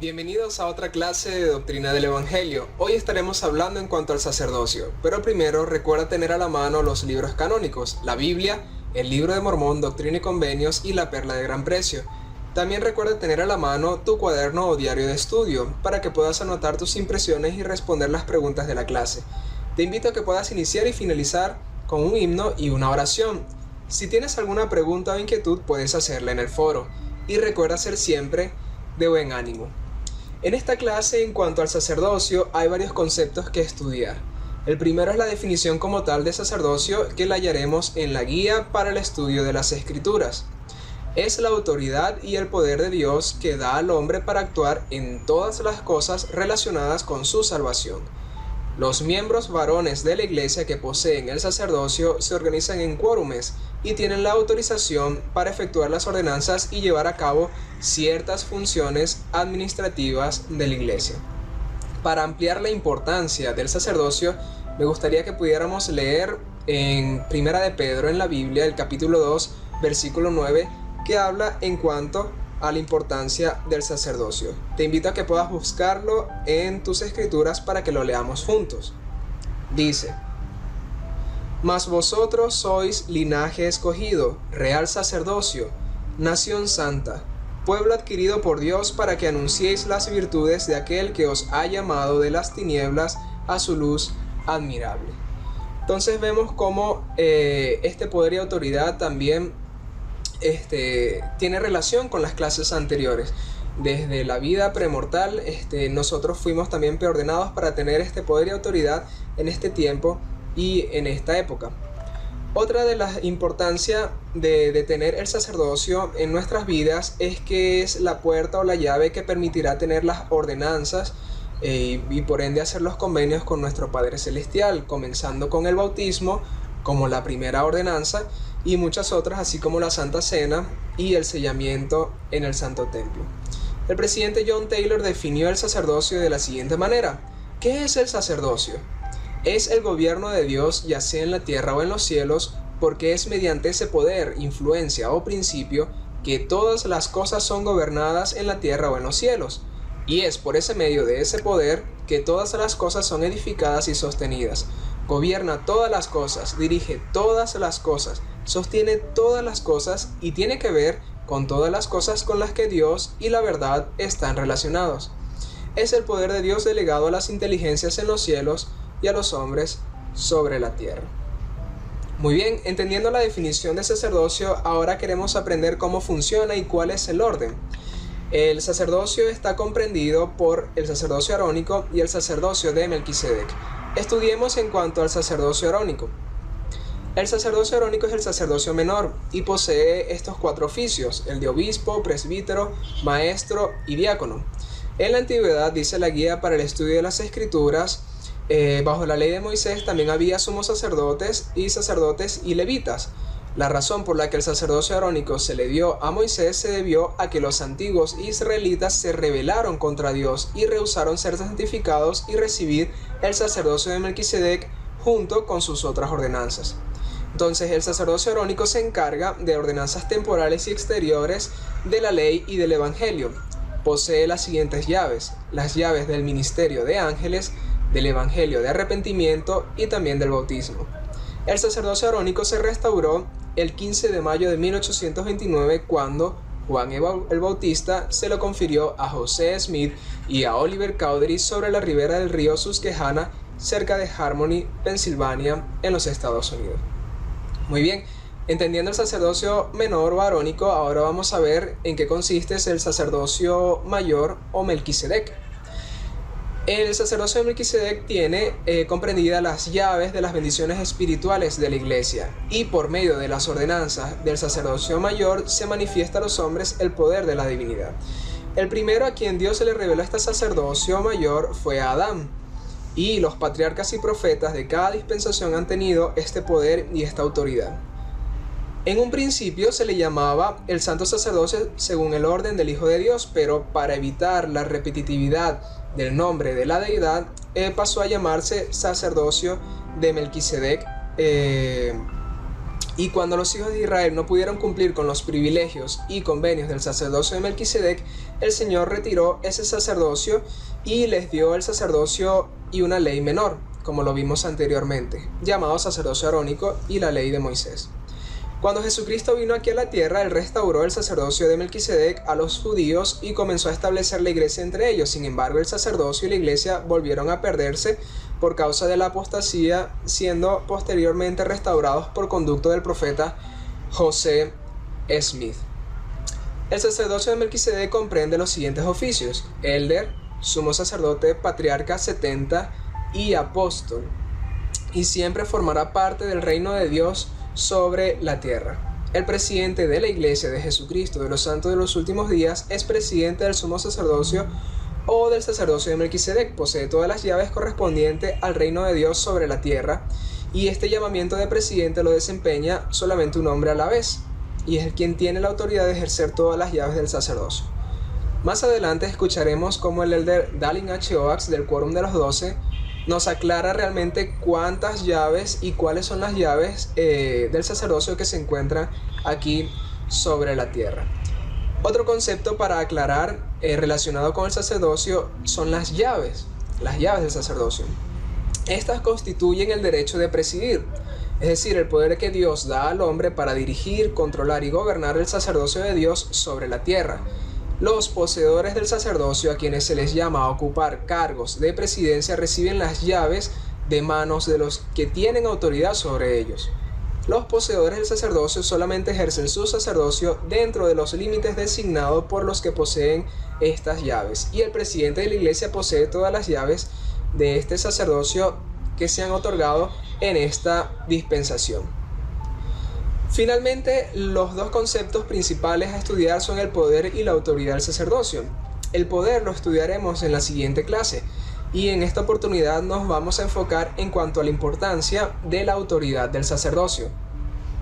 Bienvenidos a otra clase de Doctrina del Evangelio. Hoy estaremos hablando en cuanto al sacerdocio, pero primero recuerda tener a la mano los libros canónicos, la Biblia, el Libro de Mormón, Doctrina y Convenios y la Perla de Gran Precio. También recuerda tener a la mano tu cuaderno o diario de estudio para que puedas anotar tus impresiones y responder las preguntas de la clase. Te invito a que puedas iniciar y finalizar con un himno y una oración. Si tienes alguna pregunta o inquietud puedes hacerla en el foro y recuerda ser siempre de buen ánimo. En esta clase, en cuanto al sacerdocio, hay varios conceptos que estudiar. El primero es la definición como tal de sacerdocio, que la hallaremos en la Guía para el Estudio de las Escrituras. Es la autoridad y el poder de Dios que da al hombre para actuar en todas las cosas relacionadas con su salvación. Los miembros varones de la Iglesia que poseen el sacerdocio se organizan en quórumes y tienen la autorización para efectuar las ordenanzas y llevar a cabo ciertas funciones administrativas de la Iglesia. Para ampliar la importancia del sacerdocio, me gustaría que pudiéramos leer en Primera de Pedro en la Biblia, el capítulo 2, versículo 9, que habla en cuanto a la importancia del sacerdocio. Te invito a que puedas buscarlo en tus escrituras para que lo leamos juntos. Dice: Mas vosotros sois linaje escogido, real sacerdocio, nación santa, pueblo adquirido por Dios para que anunciéis las virtudes de aquel que os ha llamado de las tinieblas a su luz admirable. Entonces vemos cómo este poder y autoridad también tiene relación con las clases anteriores. Desde la vida premortal, nosotros fuimos también preordenados para tener este poder y autoridad en este tiempo y en esta época. Otra de las importancias de tener el sacerdocio en nuestras vidas es que es la puerta o la llave que permitirá tener las ordenanzas y por ende hacer los convenios con nuestro Padre Celestial, comenzando con el bautismo como la primera ordenanza y muchas otras, así como la Santa Cena y el sellamiento en el Santo Templo. El presidente John Taylor definió el sacerdocio de la siguiente manera: ¿qué es el sacerdocio? Es el gobierno de Dios, ya sea en la tierra o en los cielos, porque es mediante ese poder, influencia o principio que todas las cosas son gobernadas en la tierra o en los cielos, y es por ese medio de ese poder que todas las cosas son edificadas y sostenidas. Gobierna todas las cosas, dirige todas las cosas, sostiene todas las cosas y tiene que ver con todas las cosas con las que Dios y la verdad están relacionados. Es el poder de Dios delegado a las inteligencias en los cielos y a los hombres sobre la tierra. Muy bien, entendiendo la definición de sacerdocio, ahora queremos aprender cómo funciona y cuál es el orden. El sacerdocio está comprendido por el sacerdocio arónico y el sacerdocio de Melquisedec. Estudiemos en cuanto al sacerdocio arónico. El sacerdocio arónico es el sacerdocio menor y posee estos 4 oficios: el de obispo, presbítero, maestro y diácono. En la antigüedad, dice la Guía para el Estudio de las Escrituras, bajo la ley de Moisés también había sumos sacerdotes y levitas. La razón por la que el sacerdocio arónico se le dio a Moisés se debió a que los antiguos israelitas se rebelaron contra Dios y rehusaron ser santificados y recibir el sacerdocio de Melquisedec junto con sus otras ordenanzas. Entonces el sacerdocio arónico se encarga de ordenanzas temporales y exteriores de la ley y del evangelio. Posee las siguientes llaves: las llaves del ministerio de ángeles, del evangelio de arrepentimiento y también del bautismo. El sacerdocio arónico se restauró el 15 de mayo de 1829 cuando Juan el Bautista se lo confirió a José Smith y a Oliver Cowdery sobre la ribera del río Susquehanna, cerca de Harmony, Pensilvania, en los Estados Unidos. Muy bien, entendiendo el sacerdocio menor o arónico, ahora vamos a ver en qué consiste el sacerdocio mayor o Melquisedec. El sacerdocio de Melquisedec tiene comprendidas las llaves de las bendiciones espirituales de la Iglesia, y por medio de las ordenanzas del sacerdocio mayor se manifiesta a los hombres el poder de la divinidad. El primero a quien Dios se le reveló este sacerdocio mayor fue a Adán, y los patriarcas y profetas de cada dispensación han tenido este poder y esta autoridad. En un principio se le llamaba el santo sacerdocio según el orden del Hijo de Dios, pero para evitar la repetitividad del nombre de la deidad, pasó a llamarse sacerdocio de Melquisedec Y cuando los hijos de Israel no pudieron cumplir con los privilegios y convenios del sacerdocio de Melquisedec, el Señor retiró ese sacerdocio y les dio el sacerdocio y una ley menor, como lo vimos anteriormente, llamado sacerdocio arónico y la ley de Moisés. Cuando Jesucristo vino aquí a la tierra, Él restauró el sacerdocio de Melquisedec a los judíos y comenzó a establecer la iglesia entre ellos. Sin embargo, el sacerdocio y la iglesia volvieron a perderse por causa de la apostasía, siendo posteriormente restaurados por conducto del profeta José Smith. El sacerdocio de Melquisedec comprende los siguientes oficios: elder, sumo sacerdote, patriarca, 70 y apóstol, y siempre formará parte del reino de Dios sobre la tierra. El presidente de la Iglesia de Jesucristo de los Santos de los Últimos Días es presidente del sumo sacerdocio o del sacerdocio de Melquisedec. Posee todas las llaves correspondientes al reino de Dios sobre la tierra, y este llamamiento de presidente lo desempeña solamente un hombre a la vez, y es quien tiene la autoridad de ejercer todas las llaves del sacerdocio. Más adelante escucharemos cómo el elder Dallin H. Oaks del Quórum de los 12 nos aclara realmente cuántas llaves y cuáles son las llaves del sacerdocio que se encuentran aquí sobre la tierra. Otro concepto para aclarar relacionado con el sacerdocio son las llaves del sacerdocio. Estas constituyen el derecho de presidir, es decir, el poder que Dios da al hombre para dirigir, controlar y gobernar el sacerdocio de Dios sobre la tierra. Los poseedores del sacerdocio, a quienes se les llama a ocupar cargos de presidencia, reciben las llaves de manos de los que tienen autoridad sobre ellos. Los poseedores del sacerdocio solamente ejercen su sacerdocio dentro de los límites designados por los que poseen estas llaves, y el presidente de la iglesia posee todas las llaves de este sacerdocio que se han otorgado en esta dispensación. Finalmente, los dos conceptos principales a estudiar son el poder y la autoridad del sacerdocio. El poder lo estudiaremos en la siguiente clase, y en esta oportunidad nos vamos a enfocar en cuanto a la importancia de la autoridad del sacerdocio.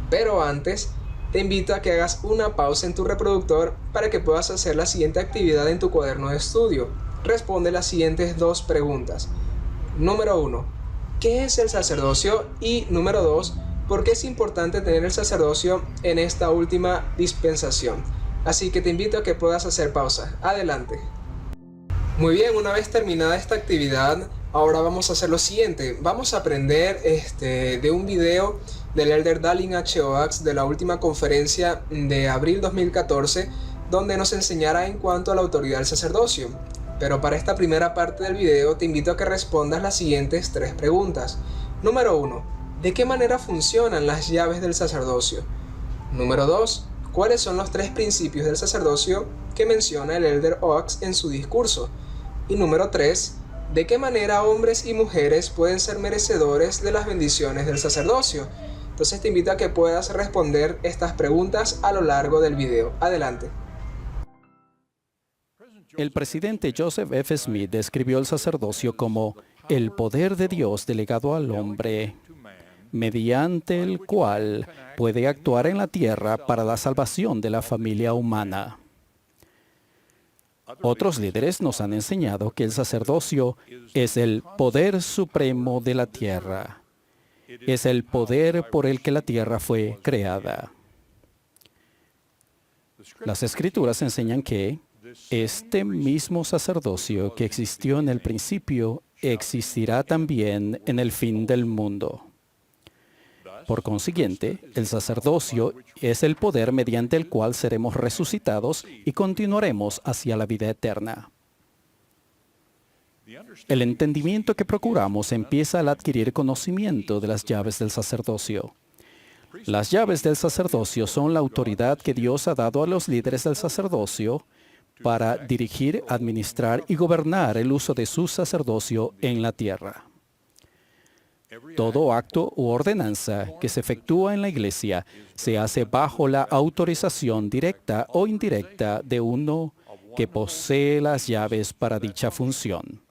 Pero antes, te invito a que hagas una pausa en tu reproductor para que puedas hacer la siguiente actividad en tu cuaderno de estudio. Responde las siguientes dos preguntas. Número 1. ¿Qué es el sacerdocio? Y número 2. ¿Por qué es importante tener el sacerdocio en esta última dispensación? Así que te invito a que puedas hacer pausa. Adelante. Muy bien, una vez terminada esta actividad, ahora vamos a hacer lo siguiente. Vamos a aprender de un video del elder Dallin H. Oaks de la última conferencia de abril 2014, donde nos enseñará en cuanto a la autoridad del sacerdocio. Pero para esta primera parte del video te invito a que respondas las siguientes tres preguntas. Número 1. ¿De qué manera funcionan las llaves del sacerdocio? Número 2. ¿Cuáles son los tres principios del sacerdocio que menciona el elder Oaks en su discurso? Y número 3. ¿De qué manera hombres y mujeres pueden ser merecedores de las bendiciones del sacerdocio? Entonces te invito a que puedas responder estas preguntas a lo largo del video. Adelante. El presidente Joseph F. Smith describió el sacerdocio como el poder de Dios delegado al hombre, mediante el cual puede actuar en la tierra para la salvación de la familia humana. Otros líderes nos han enseñado que el sacerdocio es el poder supremo de la tierra. Es el poder por el que la tierra fue creada. Las Escrituras enseñan que este mismo sacerdocio que existió en el principio existirá también en el fin del mundo. Por consiguiente, el sacerdocio es el poder mediante el cual seremos resucitados y continuaremos hacia la vida eterna. El entendimiento que procuramos empieza al adquirir conocimiento de las llaves del sacerdocio. Las llaves del sacerdocio son la autoridad que Dios ha dado a los líderes del sacerdocio para dirigir, administrar y gobernar el uso de su sacerdocio en la tierra. Todo acto u ordenanza que se efectúa en la iglesia se hace bajo la autorización directa o indirecta de uno que posee las llaves para dicha función.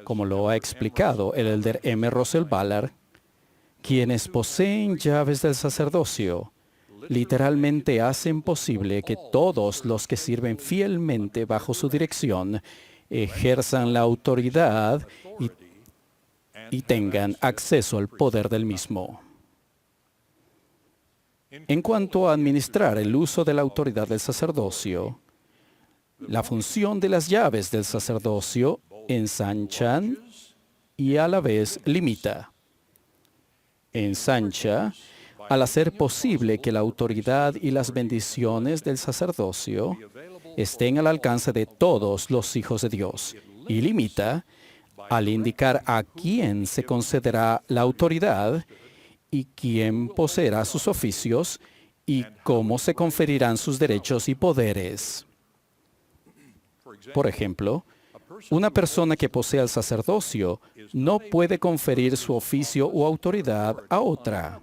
Como lo ha explicado el elder M. Russell Ballard, quienes poseen llaves del sacerdocio literalmente hacen posible que todos los que sirven fielmente bajo su dirección ejerzan la autoridad y tengan acceso al poder del mismo. En cuanto a administrar el uso de la autoridad del sacerdocio, la función de las llaves del sacerdocio ensanchan y a la vez limita. Ensancha al hacer posible que la autoridad y las bendiciones del sacerdocio estén al alcance de todos los hijos de Dios, y limita al indicar a quién se concederá la autoridad y quién poseerá sus oficios y cómo se conferirán sus derechos y poderes. Por ejemplo, una persona que posea el sacerdocio no puede conferir su oficio o autoridad a otra,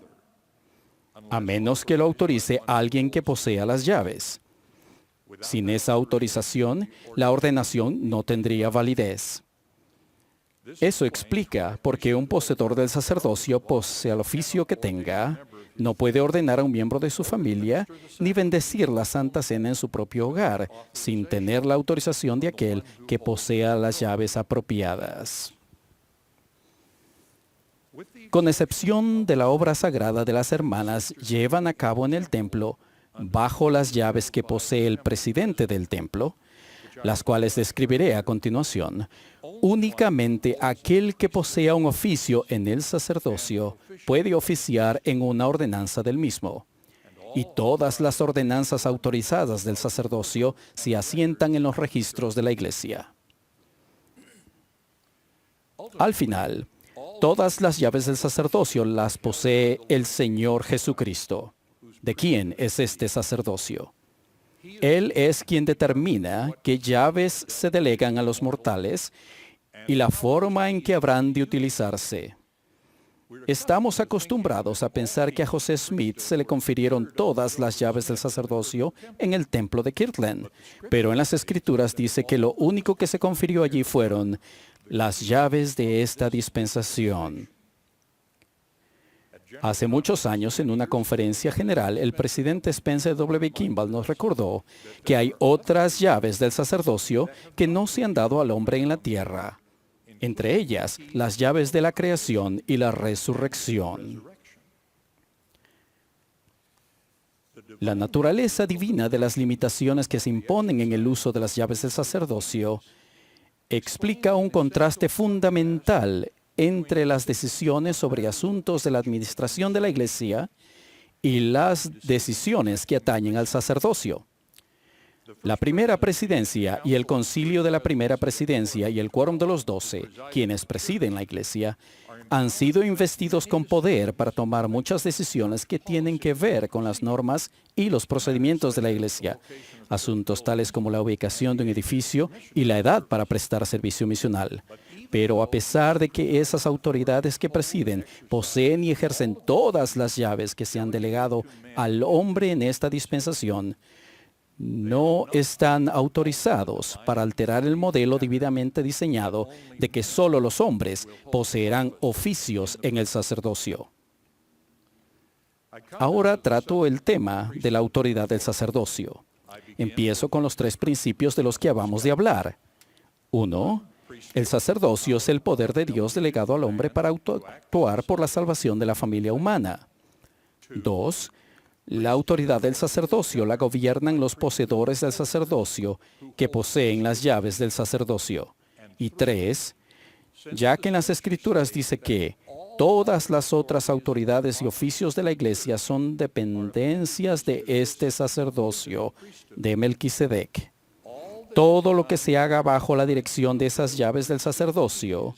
a menos que lo autorice alguien que posea las llaves. Sin esa autorización, la ordenación no tendría validez. Eso explica por qué un poseedor del sacerdocio, posea el oficio que tenga, no puede ordenar a un miembro de su familia ni bendecir la Santa Cena en su propio hogar sin tener la autorización de aquel que posea las llaves apropiadas. Con excepción de la obra sagrada de las hermanas, llevan a cabo en el templo, bajo las llaves que posee el presidente del templo, las cuales describiré a continuación. Únicamente aquel que posea un oficio en el sacerdocio puede oficiar en una ordenanza del mismo. Y todas las ordenanzas autorizadas del sacerdocio se asientan en los registros de la Iglesia. Al final, todas las llaves del sacerdocio las posee el Señor Jesucristo. ¿De quién es este sacerdocio? Él es quien determina qué llaves se delegan a los mortales y la forma en que habrán de utilizarse. Estamos acostumbrados a pensar que a José Smith se le confirieron todas las llaves del sacerdocio en el templo de Kirtland, pero en las Escrituras dice que lo único que se confirió allí fueron las llaves de esta dispensación. Hace muchos años, en una conferencia general, el presidente Spencer W. Kimball nos recordó que hay otras llaves del sacerdocio que no se han dado al hombre en la tierra, entre ellas las llaves de la creación y la resurrección. La naturaleza divina de las limitaciones que se imponen en el uso de las llaves del sacerdocio explica un contraste fundamental entre las decisiones sobre asuntos de la administración de la Iglesia y las decisiones que atañen al sacerdocio. La primera presidencia y el concilio de la primera presidencia y el quórum de los 12, quienes presiden la Iglesia, han sido investidos con poder para tomar muchas decisiones que tienen que ver con las normas y los procedimientos de la Iglesia, asuntos tales como la ubicación de un edificio y la edad para prestar servicio misional. Pero a pesar de que esas autoridades que presiden poseen y ejercen todas las llaves que se han delegado al hombre en esta dispensación, no están autorizados para alterar el modelo debidamente diseñado de que solo los hombres poseerán oficios en el sacerdocio. Ahora trato el tema de la autoridad del sacerdocio. Empiezo con los 3 principios de los que acabamos de hablar. 1. El sacerdocio es el poder de Dios delegado al hombre para actuar por la salvación de la familia humana. 2. La autoridad del sacerdocio la gobiernan los poseedores del sacerdocio que poseen las llaves del sacerdocio. Y 3. Ya que en las Escrituras dice que todas las otras autoridades y oficios de la Iglesia son dependencias de este sacerdocio de Melquisedec. Todo lo que se haga bajo la dirección de esas llaves del sacerdocio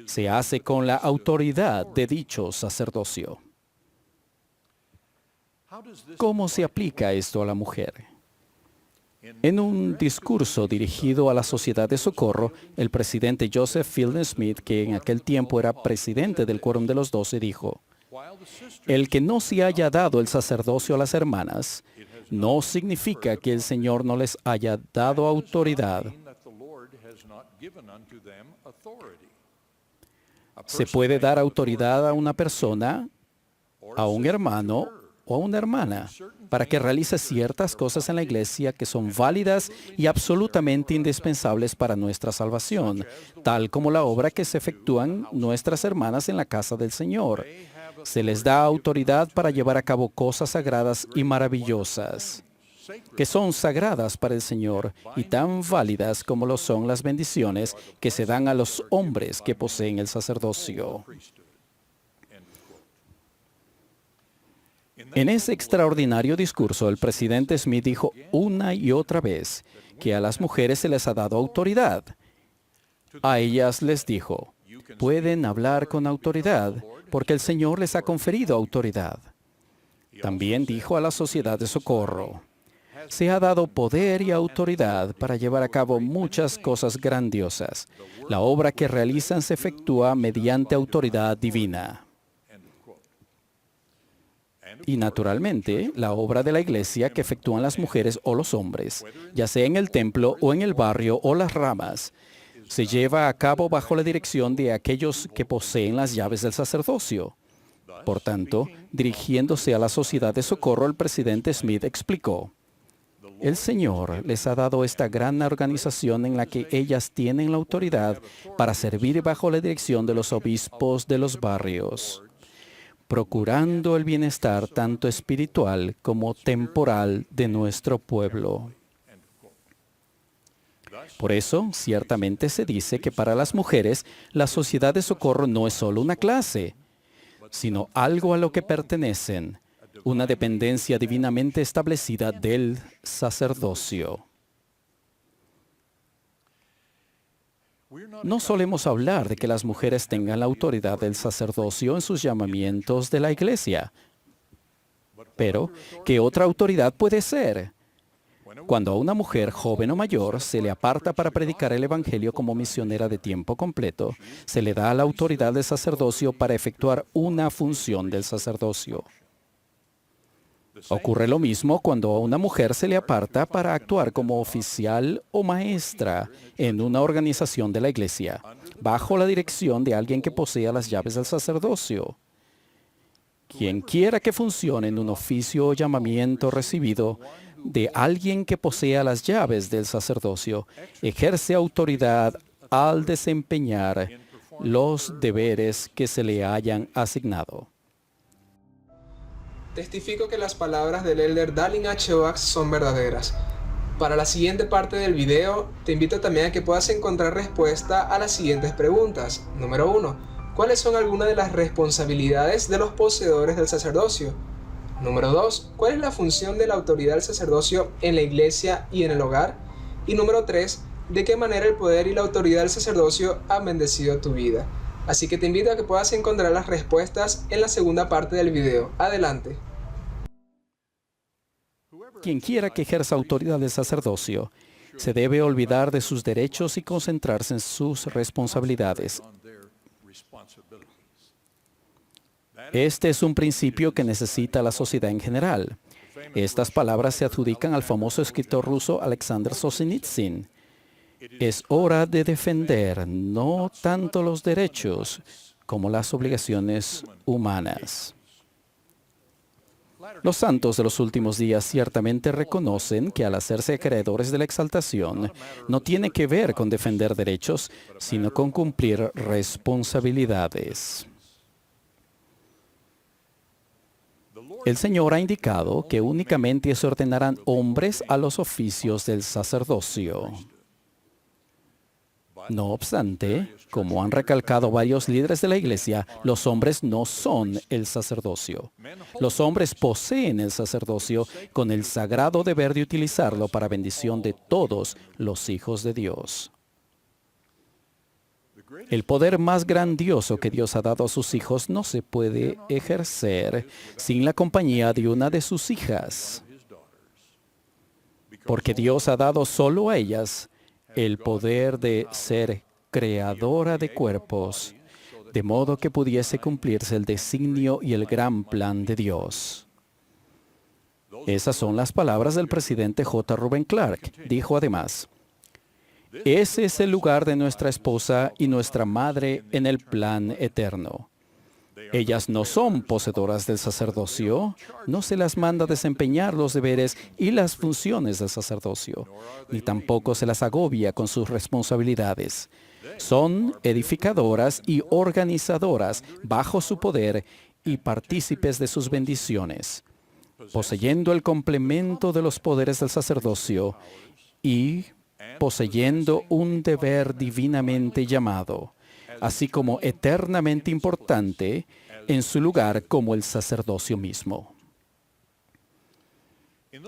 se hace con la autoridad de dicho sacerdocio. ¿Cómo se aplica esto a la mujer? En un discurso dirigido a la Sociedad de Socorro, el presidente Joseph Fielding Smith, que en aquel tiempo era presidente del Quórum de los 12, dijo: "El que no se haya dado el sacerdocio a las hermanas no significa que el Señor no les haya dado autoridad. Se puede dar autoridad a una persona, a un hermano o a una hermana, para que realice ciertas cosas en la Iglesia que son válidas y absolutamente indispensables para nuestra salvación, tal como la obra que se efectúan nuestras hermanas en la casa del Señor. Se les da autoridad para llevar a cabo cosas sagradas y maravillosas, que son sagradas para el Señor y tan válidas como lo son las bendiciones que se dan a los hombres que poseen el sacerdocio. En ese extraordinario discurso, el presidente Smith dijo una y otra vez que a las mujeres se les ha dado autoridad. A ellas les dijo, pueden hablar con autoridad porque el Señor les ha conferido autoridad. También dijo a la Sociedad de Socorro, se ha dado poder y autoridad para llevar a cabo muchas cosas grandiosas. La obra que realizan se efectúa mediante autoridad divina. Y naturalmente, la obra de la iglesia que efectúan las mujeres o los hombres, ya sea en el templo o en el barrio o las ramas, se lleva a cabo bajo la dirección de aquellos que poseen las llaves del sacerdocio. Por tanto, dirigiéndose a la Sociedad de Socorro, el presidente Smith explicó, el Señor les ha dado esta gran organización en la que ellas tienen la autoridad para servir bajo la dirección de los obispos de los barrios, procurando el bienestar tanto espiritual como temporal de nuestro pueblo. Por eso, ciertamente se dice que para las mujeres, la Sociedad de Socorro no es solo una clase, sino algo a lo que pertenecen, una dependencia divinamente establecida del sacerdocio. No solemos hablar de que las mujeres tengan la autoridad del sacerdocio en sus llamamientos de la iglesia, pero ¿qué otra autoridad puede ser? Cuando a una mujer joven o mayor se le aparta para predicar el Evangelio como misionera de tiempo completo, se le da la autoridad del sacerdocio para efectuar una función del sacerdocio. Ocurre lo mismo cuando a una mujer se le aparta para actuar como oficial o maestra en una organización de la iglesia, bajo la dirección de alguien que posea las llaves del sacerdocio. Quien quiera que funcione en un oficio o llamamiento recibido de alguien que posea las llaves del sacerdocio, ejerce autoridad al desempeñar los deberes que se le hayan asignado. Testifico que las palabras del elder Dallin H. Oaks son verdaderas. Para la siguiente parte del video, te invito también a que puedas encontrar respuesta a las siguientes preguntas. Número 1. ¿Cuáles son algunas de las responsabilidades de los poseedores del sacerdocio? Número 2. ¿Cuál es la función de la autoridad del sacerdocio en la iglesia y en el hogar? Y número 3. ¿De qué manera el poder y la autoridad del sacerdocio han bendecido tu vida? Así que te invito a que puedas encontrar las respuestas en la segunda parte del video. Adelante. Quien quiera que ejerza autoridad del sacerdocio, se debe olvidar de sus derechos y concentrarse en sus responsabilidades. Este es un principio que necesita la sociedad en general. Estas palabras se adjudican al famoso escritor ruso Alexander Solzhenitsyn. Es hora de defender no tanto los derechos como las obligaciones humanas. Los santos de los últimos días ciertamente reconocen que al hacerse acreedores de la exaltación, no tiene que ver con defender derechos, sino con cumplir responsabilidades. El Señor ha indicado que únicamente se ordenarán hombres a los oficios del sacerdocio. No obstante, como han recalcado varios líderes de la Iglesia, los hombres no son el sacerdocio. Los hombres poseen el sacerdocio con el sagrado deber de utilizarlo para bendición de todos los hijos de Dios. El poder más grandioso que Dios ha dado a sus hijos no se puede ejercer sin la compañía de una de sus hijas, porque Dios ha dado solo a ellas el poder de ser creadora de cuerpos, de modo que pudiese cumplirse el designio y el gran plan de Dios. Esas son las palabras del presidente J. Reuben Clark. Dijo además, ese es el lugar de nuestra esposa y nuestra madre en el plan eterno. Ellas no son poseedoras del sacerdocio, no se las manda desempeñar los deberes y las funciones del sacerdocio, ni tampoco se las agobia con sus responsabilidades. Son edificadoras y organizadoras bajo su poder y partícipes de sus bendiciones, poseyendo el complemento de los poderes del sacerdocio y poseyendo un deber divinamente llamado, así como eternamente importante en su lugar como el sacerdocio mismo.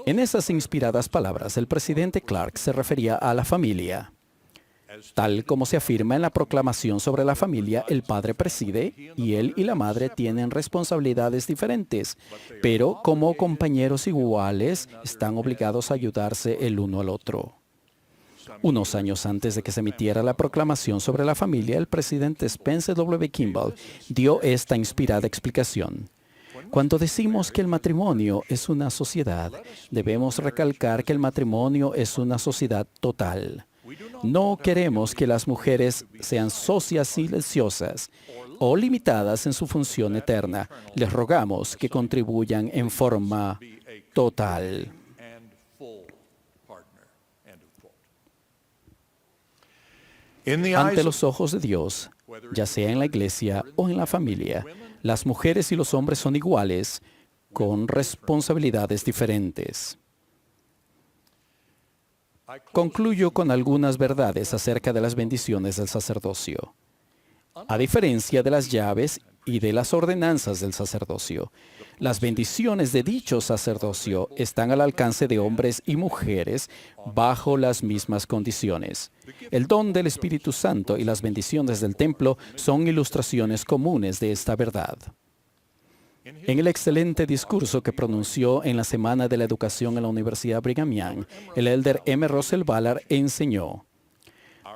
En esas inspiradas palabras, el presidente Clark se refería a la familia. Tal como se afirma en la proclamación sobre la familia, el padre preside y él y la madre tienen responsabilidades diferentes, pero como compañeros iguales están obligados a ayudarse el uno al otro. Unos años antes de que se emitiera la proclamación sobre la familia, el presidente Spencer W. Kimball dio esta inspirada explicación. Cuando decimos que el matrimonio es una sociedad, debemos recalcar que el matrimonio es una sociedad total. No queremos que las mujeres sean socias silenciosas o limitadas en su función eterna. Les rogamos que contribuyan en forma total. Ante los ojos de Dios, ya sea en la iglesia o en la familia, las mujeres y los hombres son iguales, con responsabilidades diferentes. Concluyo con algunas verdades acerca de las bendiciones del sacerdocio. A diferencia de las llaves y de las ordenanzas del sacerdocio, las bendiciones de dicho sacerdocio están al alcance de hombres y mujeres bajo las mismas condiciones. El don del Espíritu Santo y las bendiciones del templo son ilustraciones comunes de esta verdad. En el excelente discurso que pronunció en la Semana de la Educación en la Universidad Brigham Young, el elder M. Russell Ballard enseñó: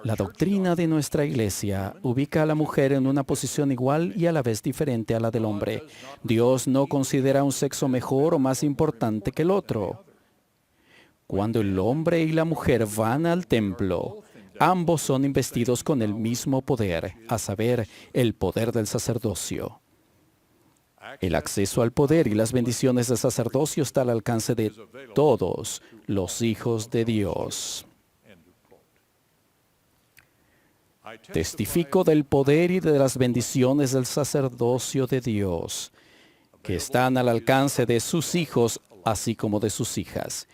la doctrina de nuestra iglesia ubica a la mujer en una posición igual y a la vez diferente a la del hombre. Dios no considera un sexo mejor o más importante que el otro. Cuando el hombre y la mujer van al templo, ambos son investidos con el mismo poder, a saber, el poder del sacerdocio. El acceso al poder y las bendiciones del sacerdocio está al alcance de todos los hijos de Dios. Testifico del poder y de las bendiciones del sacerdocio de Dios, que están al alcance de sus hijos, así como de sus hijas.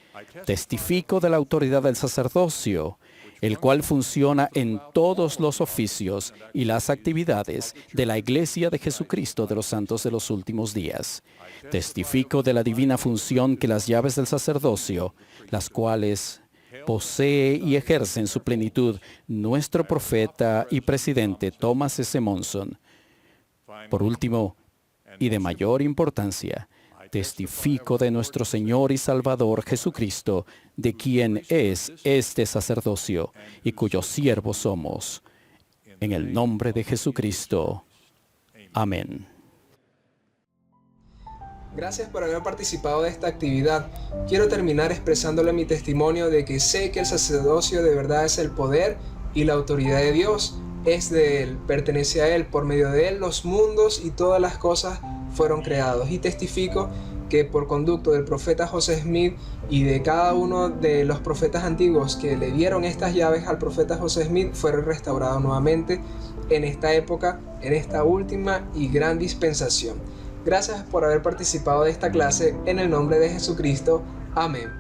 Testifico de la autoridad del sacerdocio, el cual funciona en todos los oficios y las actividades de la Iglesia de Jesucristo de los Santos de los Últimos Días. Testifico de la divina función que las llaves del sacerdocio, las cuales posee y ejerce en su plenitud nuestro profeta y presidente Thomas S. Monson. Por último, y de mayor importancia, testifico de nuestro Señor y Salvador Jesucristo, de quien es este sacerdocio y cuyos siervos somos. En el nombre de Jesucristo. Amén. Gracias por haber participado de esta actividad. Quiero terminar expresándole mi testimonio de que sé que el sacerdocio de verdad es el poder y la autoridad de Dios. Es de Él, pertenece a Él, por medio de Él los mundos y todas las cosas fueron creados. Y testifico que por conducto del profeta José Smith y de cada uno de los profetas antiguos que le dieron estas llaves al profeta José Smith, fueron restaurados nuevamente en esta época, en esta última y gran dispensación. Gracias por haber participado de esta clase, en el nombre de Jesucristo. Amén.